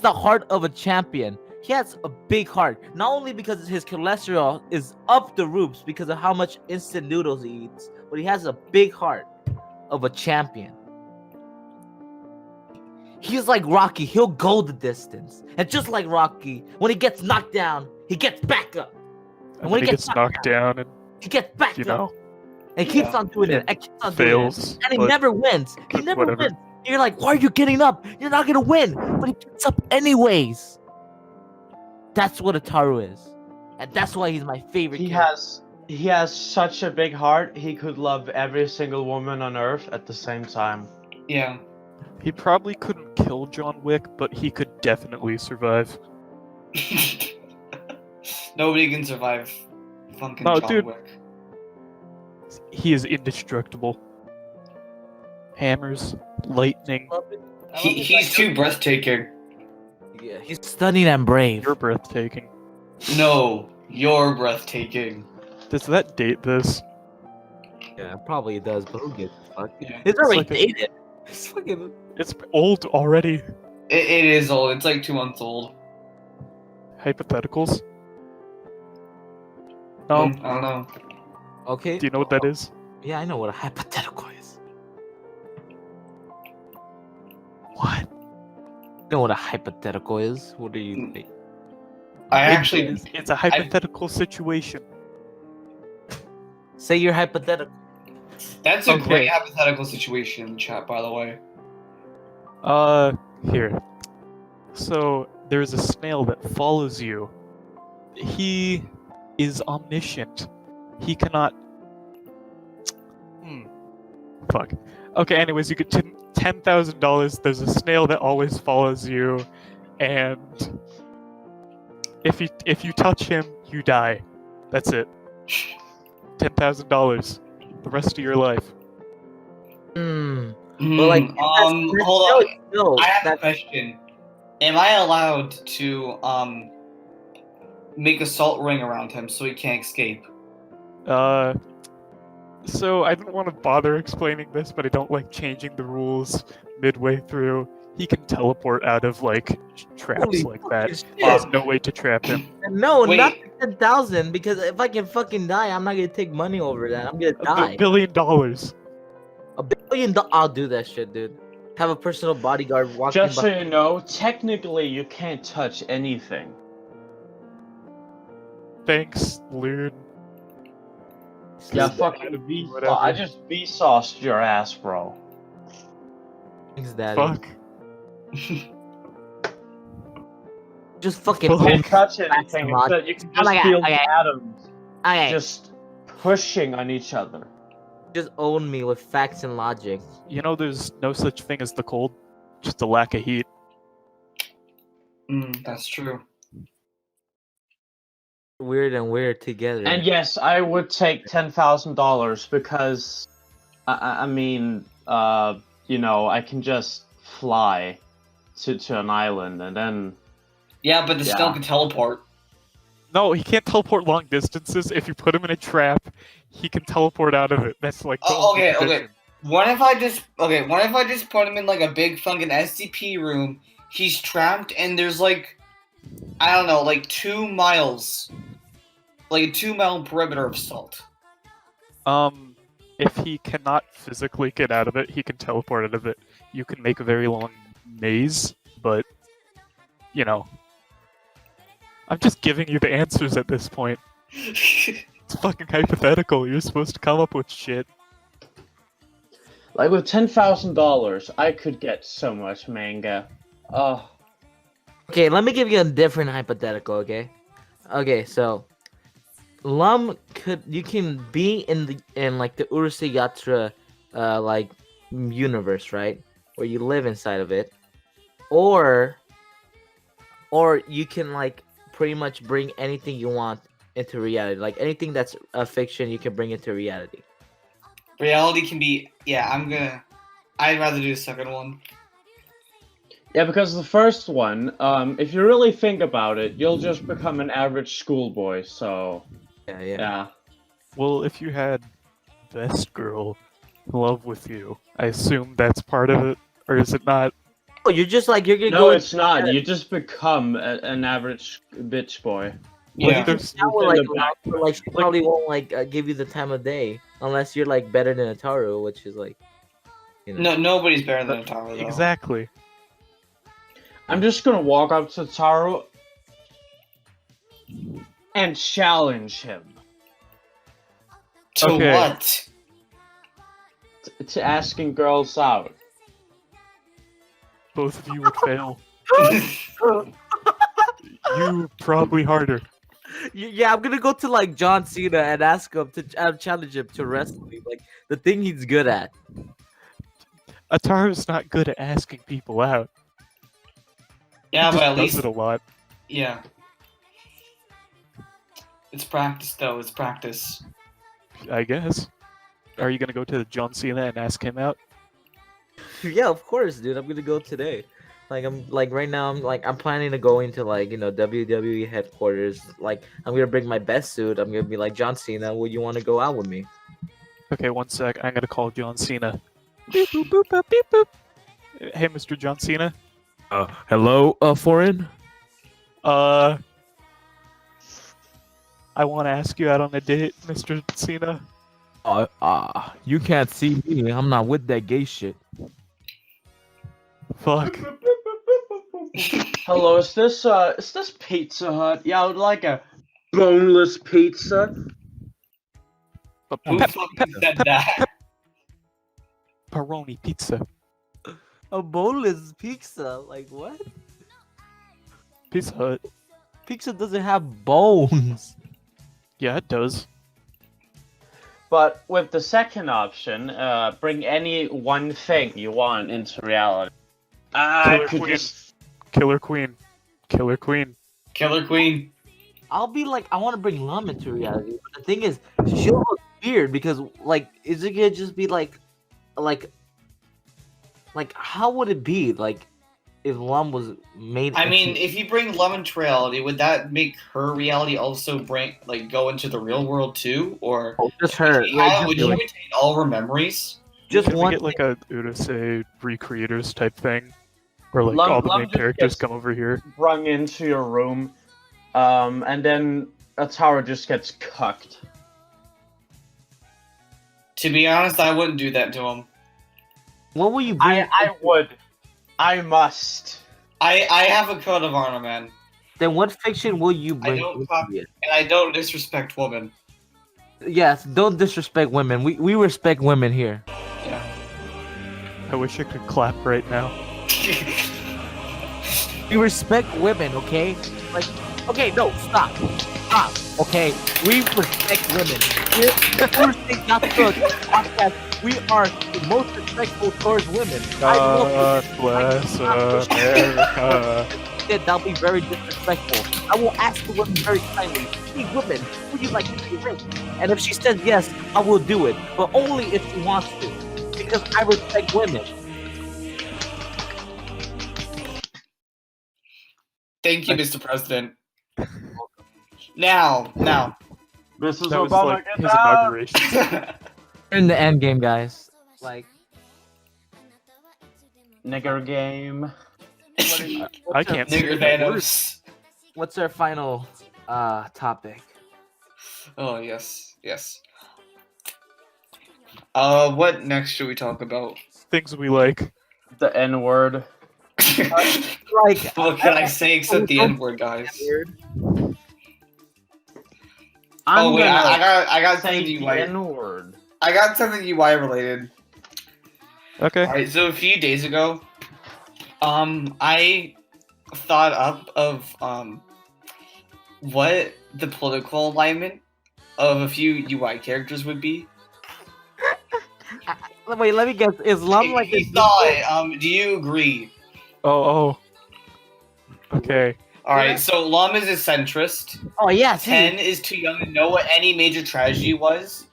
the heart of a champion. He has a big heart. Not only because his cholesterol is up the roofs because of how much instant noodles he eats, but he has a big heart of a champion. He's like Rocky. He'll go the distance. And just like Rocky, when he gets knocked down, he gets back up. And when he gets knocked down and he gets back up. And keeps on doing it. And keeps on fails, doing it. And he never wins. He never wins. You're like, why are you getting up? You're not gonna win. But he gets up anyways. That's what Ataru is. And that's why he's my favorite character. He has such a big heart, he could love every single woman on Earth at the same time. Yeah. He probably couldn't kill John Wick, but he could definitely survive. Nobody can survive fucking John Wick. He is indestructible. Hammers, lightning. He's too breathtaking. Yeah, he's stunning and brave. You're breathtaking. No, you're breathtaking. Does that date this? Yeah, probably it does, but who gives a fuck? Yeah. It's already dated. It's fucking... It's old already. It is old. It's like 2 months old. Hypotheticals? No. I don't know. Okay. Do you know what that is? Yeah, I know what a hypothetical is. What? You know what a hypothetical is? What do you think? It's a hypothetical situation. Say you're hypothetical. That's a great hypothetical situation in the chat, by the way. Here. So, there's a snail that follows you. He is omniscient. He cannot... Fuck. Okay, anyways, you get $10,000. There's a snail that always follows you, and if you touch him, you die. That's it. $10,000. The rest of your life. But like, hold on. I have a question. Am I allowed to make a salt ring around him so he can't escape? So I didn't want to bother explaining this, but I don't like changing the rules midway through, he can teleport out of like traps Holy like that. fucking There's shit. no way to trap him. No, Wait. not the 10,000, because if I can fucking die, I'm not gonna take money over that. I'm gonna $1 die. billion. $1 billion. I'll do that shit, dude. Have a personal bodyguard walking Just so by. you know, technically you can't touch anything. Thanks, Loon. Yeah, Thanks, fucking whatever. I just Vsauced your ass, bro. Daddy. Fuck. Just fucking You Fuck. own. can't touch Facts anything. and logic. You can Oh my just God, feel okay. the atoms Okay, just pushing on each other. just own me with facts and logic. You know, there's no such thing as the cold, just a lack of heat. That's true. Weird and weird together. And yes, I would take $10,000 because, I mean, you know, I can just fly to an island and then. Yeah, but the Yeah. snow can teleport. No, he can't teleport long distances. If you put him in a trap, he can teleport out of it. That's like the Oh, only okay, okay. condition. What if I just put him in like a big fucking SCP room? He's trapped, and there's like, I don't know, like 2 miles, like a 2-mile perimeter of salt. If he cannot physically get out of it, he can teleport out of it. You can make a very long maze, but you know, I'm just giving you the answers at this point. It's fucking hypothetical. You're supposed to come up with shit. Like with $10,000, I could get so much manga. Oh, Okay, let me give you a different hypothetical, okay? Okay, so you can be in like the Urusei Yatsura like universe, right? Where you live inside of it. Or you can like pretty much bring anything you want into reality. Like anything that's a fiction you can bring into reality. Reality can be, yeah. I'd rather do the second one. yeah, because the first one, if you really think about it, you'll just become an average schoolboy. So Yeah. yeah. Well, if you had best girl in love with you, I assume that's part of it, or is it not? Oh, you're gonna No, go. it's not. You just become an average bitch boy. Yeah. There's- Now we're in like, the back. like she probably won't like give you the time of day unless you're like better than Ataru, which is like, you know. No, nobody's better than Taro, though. Exactly. I'm just gonna walk up to Taro and challenge him To Okay. what? to asking girls out. Both of you would fail. You probably harder. Yeah, I'm gonna go to like John Cena and ask him to challenge him to wrestling, like the thing he's good at. Ataru's not good at asking people out. Yeah, He but just at does least, it a lot. yeah. It's practice, though. It's practice. I guess. Are you gonna go to John Cena and ask him out? Yeah, of course, dude. I'm gonna go today. Like I'm like right now. I'm planning to go into like WWE headquarters. Like I'm gonna bring my best suit. I'm gonna be like John Cena. Would you want to go out with me? Okay, one sec. I'm gonna call John Cena. Beep, boop, boop, boop, beep, boop. Hey, Mr. John Cena. Hello, foreign. I want to ask you out on a date, Mr. Cena. You can't see me. I'm not with that gay shit. Fuck. Hello, is this Pizza Hut? Yeah, I would like a boneless pizza. Who fucking said that? Pepperoni pizza. A boneless pizza? Like what? Pizza Hut. Pizza doesn't have bones. Yeah, it does. But with the second option, bring any one thing you want into reality. I Killer could Queen. just. Killer Queen. Killer Queen. Killer Queen. I'll be like, I want to bring Lum into reality. But the thing is, she'll look weird because, like, is it gonna just be like, how would it be like if Lum was made? I mean, if you bring Lemon to reality, would that make her reality also go into the real world too, or just her, would like, would just you like- retain all her memories? Just Can we one. get like a Urusei recreators type thing, where like Lum- all the Lum main just characters gets- come over here? Brung into your room, and then Ataru just gets cucked. To be honest, I wouldn't do that to him. What will you bring? I would. I must. I have a code of honor, man, Then what fiction will you bring? don't into fuck- it? and I don't disrespect women. Yes, don't disrespect women. We respect women here. Yeah. I wish I could clap right now. We respect women, okay? Like, okay, no, stop, okay? We respect women. We're Urusei Yatsura podcast. We are the most respectful towards women. I love God bless America. that. That'll be very disrespectful. I will ask the women very kindly. Hey, women, would you like to be raped? And if she says yes, I will do it, but only if she wants to, because I respect women. Thank you, Mr. President. Now. This is That was Obama. like Get his down! inauguration. We're in the end game, guys. Like, Nigger game. I can't say Nigger that word. Thanos. what's our final topic? Oh yes. What next should we talk about? Things we like. The N word. Like, What can I say except the N-word, guys? I'm wait, I gonna got say something the UI. N word. I got something UI related. Okay. Alright, so a few days ago, I thought up of what the political alignment of a few UI characters would be. Wait, let me guess. Is Lum like He a thought it. Do you agree? Oh. Okay. Alright, so Lum is a centrist. Oh yes, 10 is too young to know what any major tragedy was,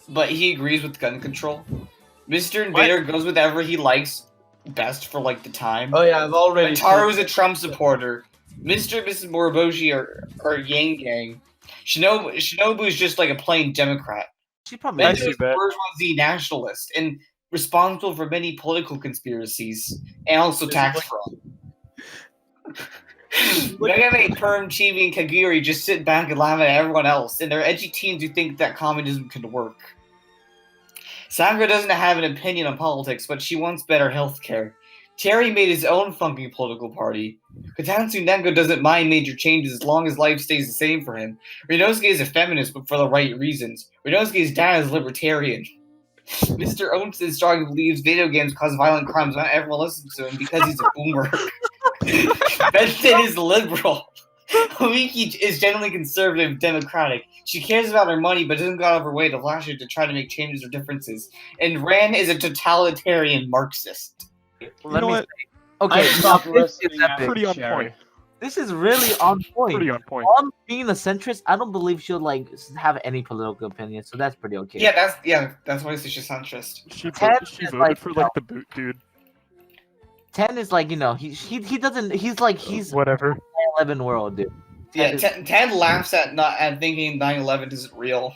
but he agrees with gun control. Mr. Invader goes with whatever he likes best for like the time. Oh yeah, I've already. Ataru's a Trump supporter. Mr. and Mrs. Moriboshi are Yang Gang. Shinobu's just like a plain Democrat. she probably. I Mendo see is a that. bourgeoisie nationalist and responsible for many political conspiracies and also tax fraud. Megami, Perm, Chibi, and Kagiri just sit back and laugh at everyone else, and they're edgy teens who think that communism can work. Sakura doesn't have an opinion on politics, but she wants better healthcare. Terry made his own funky political party. Kotatsu Nengo doesn't mind major changes as long as life stays the same for him. Rinosuke is a feminist, but for the right reasons. Rinosuke's dad is libertarian. Mr. Onsen strongly believes video games cause violent crimes. Not everyone listens to him because he's a boomer. Benson is liberal. Omiki is generally conservative, democratic. She cares about her money, but doesn't go out of her way to flash it to try to make changes or differences. And Ran is a totalitarian Marxist. Let know me what? say- Okay, I stopped this is listening epic. after Pretty on Cherry. point. This is really on point. Pretty on point. Mom being a centrist, I don't believe she'll like have any political opinion, so that's pretty okay. That's why she's centrist. She Ted she is voted like, for like the boot dude. 10 is like, he doesn't, he's like, he's Whatever. 11 world, dude. Yeah, Ted laughs at thinking 9/11 isn't real.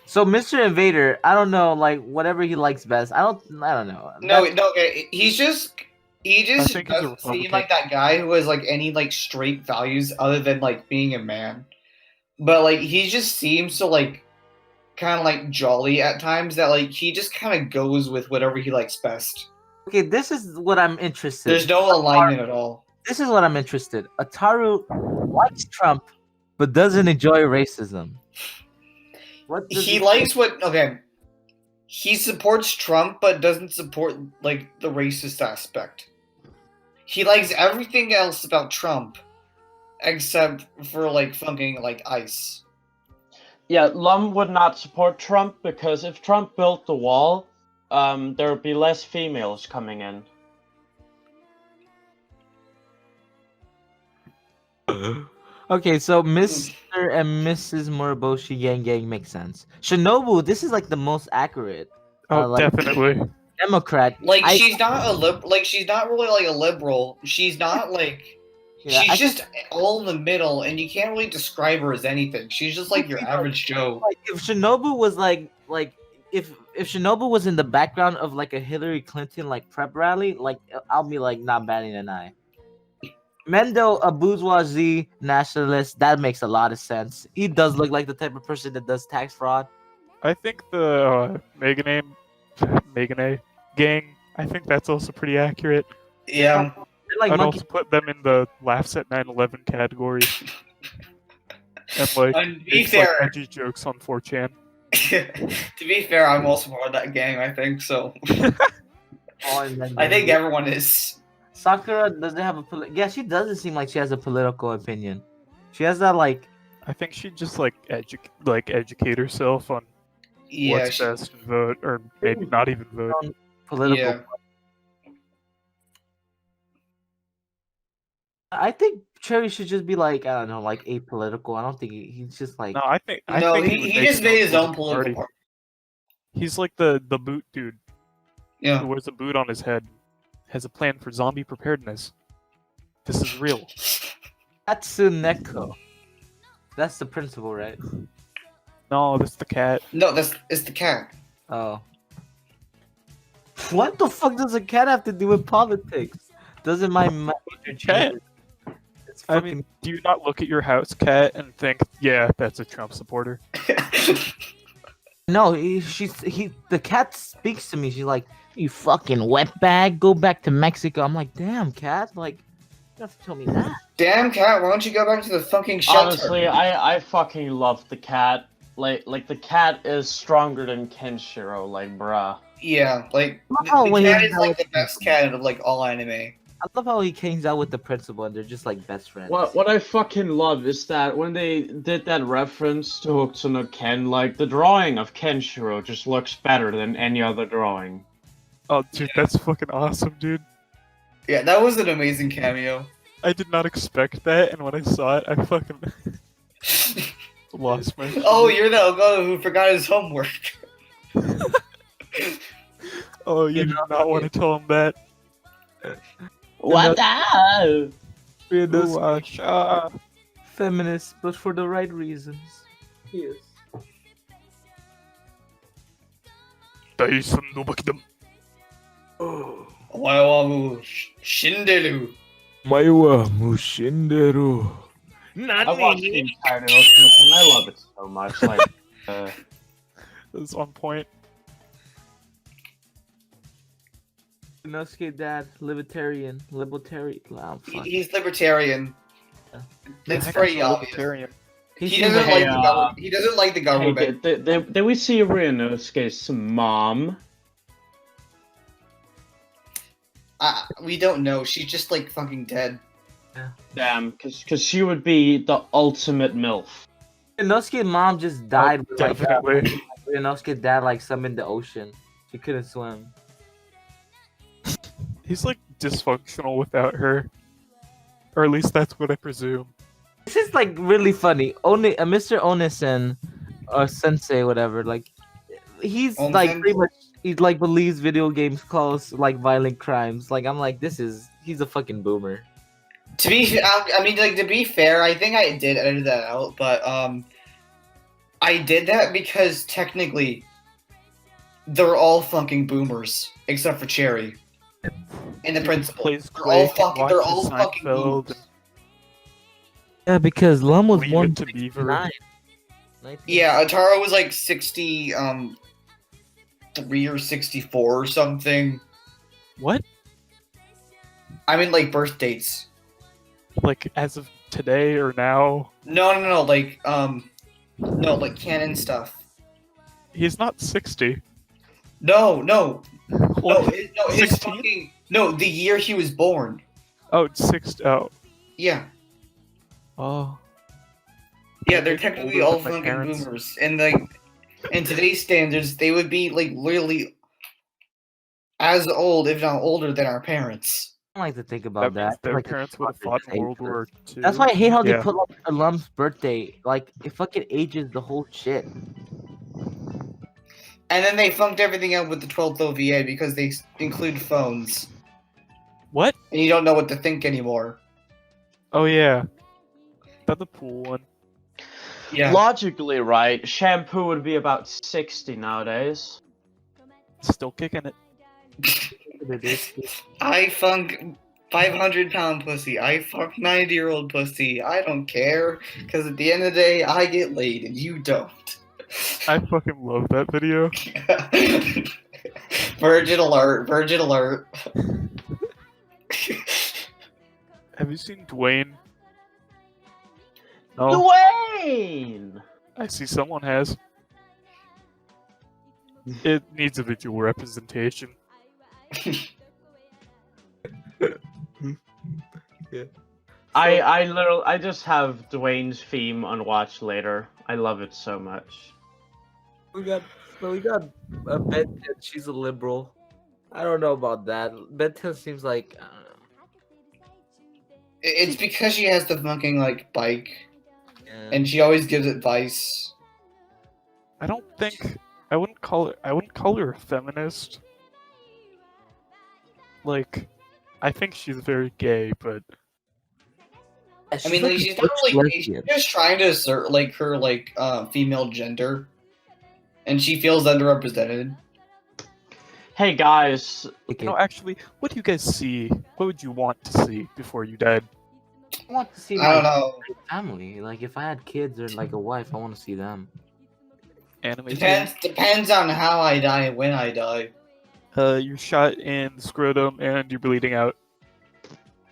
So Mr. Invader, I don't know, like whatever he likes best. I don't know. No, okay. He just think he's a doesn't seem Republican. like that guy who has like any like straight values other than like being a man. But like he just seems so like kind of like jolly at times that like he just kind of goes with whatever he likes best. Okay, this is what I'm interested. There's no alignment at all. This is what I'm interested. Ataru likes Trump, but doesn't enjoy racism. What does He likes what okay. He supports Trump but doesn't support like the racist aspect. He likes everything else about Trump except for like fucking like ICE. Yeah, Lum would not support Trump because if Trump built the wall, there would be less females coming in. Okay, so Mr. and Mrs. Moriboshi Yang Gang makes sense. Shinobu, this is like the most accurate. Oh, like, definitely. Democrat. Like I- she's not she's not really like a liberal. She's not like Yeah, she's I- just all in the middle, and you can't really describe her as anything. She's just like your average Joe. Like if Shinobu was like if if Shinobu was in the background of like a Hillary Clinton like prep rally, like I'll be like not batting an eye. Mendo, a bourgeoisie nationalist, that makes a lot of sense. He does look like the type of person that does tax fraud. I think the Megane gang. I think that's also pretty accurate. Yeah. They're like I'd monkey. also put them in the laughs at 9/11 category. And like And to be makes like fair, edgy jokes on 4chan. to be fair, I'm also part of that gang. I think so. all in that I think game. everyone is. Sakura doesn't have a yeah. She doesn't seem like she has a political opinion. She has that like I think she'd just like educate herself on Yeah. what's best and vote, or maybe not even vote. political. Yeah. I think Cherry should just be like, I don't know, like apolitical. I don't think he's just like No, I think No, would he make just made his own political political party. party. He's like the boot dude who Yeah. wears a boot on his head, has a plan for zombie preparedness. This is real. Tatsuneko. That's the principal, right? No, that's the cat. No, it's the cat. Oh. What the fuck does a cat have to do with politics? Doesn't my major Cat. change? It's I fucking mean, do you not look at your house cat and think, yeah, that's a Trump supporter? no. The cat speaks to me. She's like, "You fucking wetbag, go back to Mexico." I'm like, "Damn, cat, like, you have to tell me that." Damn cat, why don't you go back to the fucking shelter? Honestly, I fucking love the cat. Like the cat is stronger than Kenshiro. Like, bruh. Yeah, like Oh, the when cat he's is like out the with best people. cat of like all anime. I love how he hangs out with the principal and they're just like best friends. What I fucking love is that when they did that reference to Hokuto no Ken, like the drawing of Kenshiro just looks better than any other drawing. Oh, dude, that's fucking awesome, dude. Yeah, that was an amazing cameo. I did not expect that, and when I saw it, I fucking lost my shit. Oh, you're the Ogo who forgot his homework. Oh, you did not want to tell him that. What the? Feminist, but for the right reasons. Yes. 第三の爆弾。お前はもう死んでる。前はもう死んでる。 I watched the entire Hokuto no Ken. I love it so much. Like, That's on point. Inosuke dad, libertarian. Wow, fuck. He's libertarian. Yeah. It's Heck, pretty I'm a obvious. libertarian. He He seems doesn't like- like the government. He doesn't like the hey, government. did we see Ryunosuke's mom? We don't know. She's just like fucking dead. Damn, cause she would be the ultimate MILF. Inosuke's mom just died with like Definitely. Inosuke's dad like summoned the ocean. She couldn't swim. He's like dysfunctional without her. Or at least that's what I presume. This is like really funny. Mr. Onisen or Sensei, whatever, like he's like Onsen? pretty much he like believes video games cause like violent crimes. Like I'm like, he's a fucking boomer. To be, I mean, like to be fair, I think I did edit that out, but I did that because technically, they're all fucking boomers except for Cherry and the principal. Plays They're all Quake, fucking. They're watches all fucking Seinfeld, boomers. Yeah, because Lum was Leave born it to Beaver. 69. Yeah, Ataro was like 63 or 64 or something. What? I mean, like birth dates. Like as of today or now? No, like no, like canon stuff. He's not 60. No, What? his 16? fucking the year he was born. Oh, it's 6. Oh. Yeah, Oh. yeah, they're Older technically than all my fucking parents. boomers, and like in today's standards, they would be like literally as old, if not older, than our parents. I don't like to think That about means that. their Like, parents would have fucking fought in World ageless. War II. That's why I hate how they Yeah. put like a Lum's birthday. Like it fucking ages the whole shit. And then they funked everything up with the 12th OVA because they include phones, What? and you don't know what to think anymore. Oh yeah. That the pool one. Yeah. Logically, right? Shampoo would be about 60 nowadays. Still kicking it. I funk 500-pound pussy. I fuck 90-year-old pussy. I don't care, because at the end of the day, I get laid and you don't. I fucking love that video. Virgin alert! Virgin alert! Have you seen Dwayne? No. Dwayne! I see someone has. It needs a visual representation. I just have Dwayne's theme on watch later. I love it so much. We got Ben 10. She's a liberal. I don't know about that. Ben 10 seems like I don't know. It's because she has the fucking like bike, Yeah. and she always gives advice. I don't think I wouldn't call her a feminist. Like, I think she's very gay, but I mean, like, she's not like she's just trying to assert like her like female gender, and she feels underrepresented. Hey guys, Okay. no, actually, what do you guys see? What would you want to see before you died? I want to see I don't my know. family. Like if I had kids or like a wife, I want to see them. Anime. Depends on how I die and when I die. You're shot in the scrotum and you're bleeding out.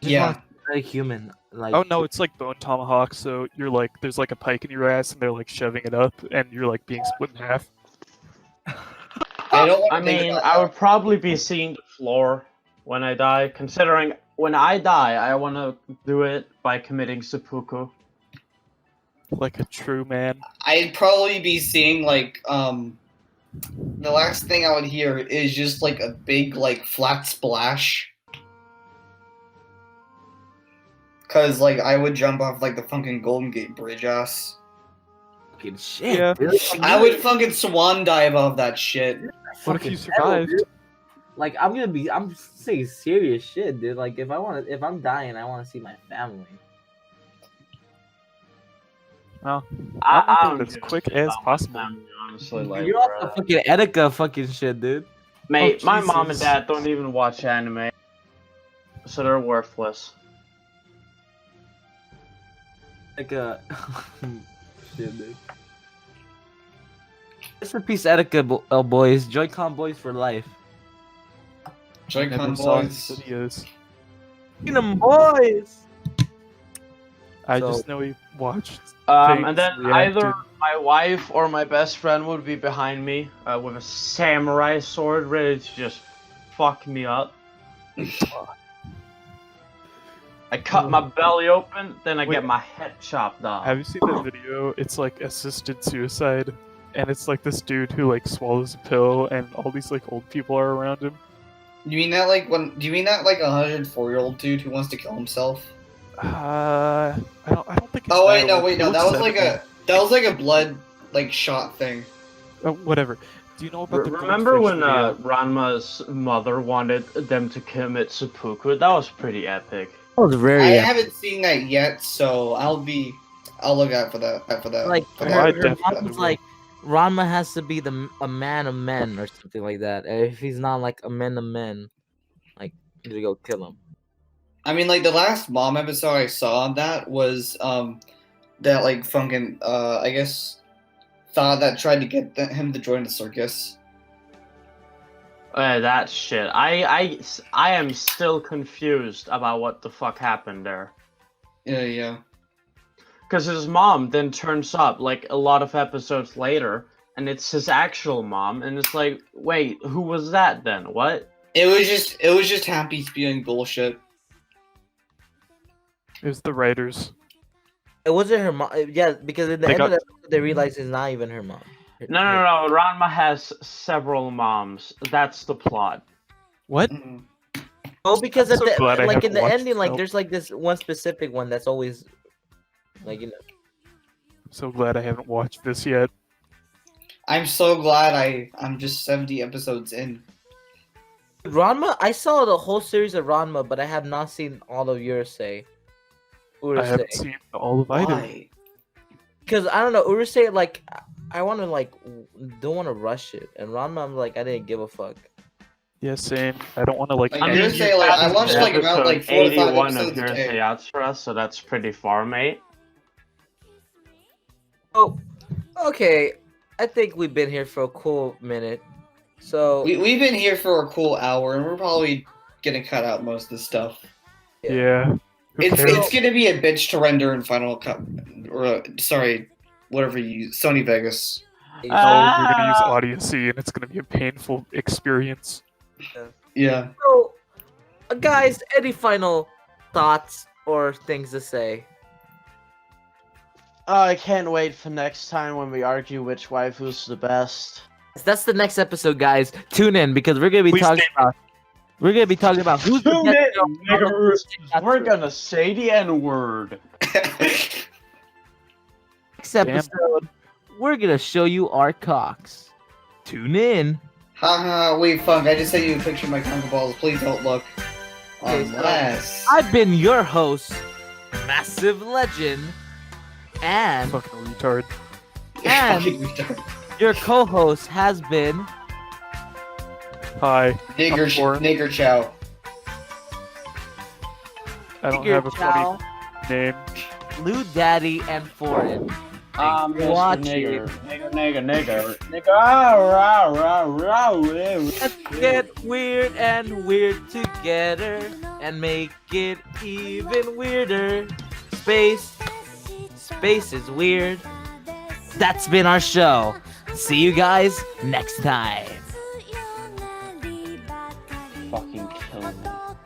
Just Yeah. want to see very human. Like Oh no, it's like bone tomahawk. So you're like, there's like a pike in your ass, and they're like shoving it up, and you're like being split in half. I don't. I mean, I would probably be seeing the floor when I die, considering when I die, I want to do it by committing seppuku. Like a true man. I'd probably be seeing like the last thing I would hear is just like a big like flat splash. Cause like I would jump off like the fucking Golden Gate Bridge ass. fucking shit. Yeah. Dude. I would fucking swan dive off that shit. What if Fucking you hell, survived? dude. Like I'm saying serious shit, dude. Like if I'm dying, I want to see my family. Well, I I'm don't gonna as give a quick shit as about my possible. family, honestly, like, You're off the bruh. fucking Etika fucking shit, dude. Mate, Oh, my mom and Jesus. dad don't even watch anime, so they're worthless. Etika. Shit, dude. Rest in peace, Etika boys. Joy-Con boys for life. I Joy-Con never saw his boys. videos. Them boys. I So- just know he watched. And things, then reacted. either my wife or my best friend would be behind me with a samurai sword ready to just fuck me up. I cut my belly open, then I Wait. get my head chopped off. Have you seen that video? It's like assisted suicide, and it's like this dude who like swallows a pill, and all these like old people are around him. You mean that like when? Do you mean that like 104-year-old dude who wants to kill himself? I don't think. It's Oh wait, that no, old. wait, He no. looks That was like a blood like shot thing. whatever. Do you know about the Remember goldfish when video? Ranma's mother wanted them to commit seppuku? That was pretty epic. That was very I haven't seen that yet, so I'll look out for that. like for Oh, her, I her definitely mom's will. like Ranma has to be a man of men or something like that. And if he's not like a man of men, like you need to go kill him. I mean, like the last mom episode I saw on that was that like fucking I guess thought that tried to get him to join the circus. That shit. I am still confused about what the fuck happened there. Yeah. Because his mom then turns up like a lot of episodes later, and it's his actual mom, and it's like, wait, who was that then? What? It was just Happy spewing bullshit. It was the writers. It wasn't her mom. Yeah, because in the They end of got- the episode, they realize it's not even her mom. No. Ranma has several moms. That's the plot. What? Mhm. Oh, because I'm at so the glad I like in haven't the watched ending, like Nope. there's like this one specific one that's always like I'm so glad I haven't watched this yet. I'm so glad I'm just 70 episodes in. Ranma. I saw the whole series of Ranma, but I have not seen all of Urusei. I haven't seen all of either. Why? Because I don't know, Urusei, like I want to like don't want to rush it, and Ranma, I'm like I didn't give a fuck. Yeah, same. I don't want to like. Like, I mean, Urusei, you like, I haven't watched seen like about like 4 to 5 81 of episodes a Urusei day. Yatsura, so that's pretty far, mate. Oh, okay. I think we've been here for a cool minute. So We've been here for a cool hour, and we're probably gonna cut out most of the stuff. Yeah. Who It's cares? gonna be a bitch to render in Final Cut, or sorry, whatever you use, Sony Vegas. Oh, we're gonna use Ah! Odyssey, and it's gonna be a painful experience. Yeah. So, guys, any final thoughts or things to say? Oh, I can't wait for next time when we argue which waifu's the best. That's the next episode, guys. Tune in because we're gonna be Please talking about who's the Tune best in, girl on niggers. the We're gonna say the N-word. next episode. We're gonna show you our cocks. Tune in. Haha, wait, Funk, I just sent you a picture of my Conga balls. Please don't look. Okay, so- Unless. I've been your host, Massive Legend, and Fucking retard. and- Fucking retard. your co-host has been. Hi. Nigger, Foreign. nigger chow. I don't Figure have a Chow, funny name. Lou Daddy, and Foreign. I'm just a Watch nigger. Nigger. Rah, rah, rah, Let's get weird and weird together and make it even weirder. Space is weird. That's been our show. See you guys next time. Fucking kill me.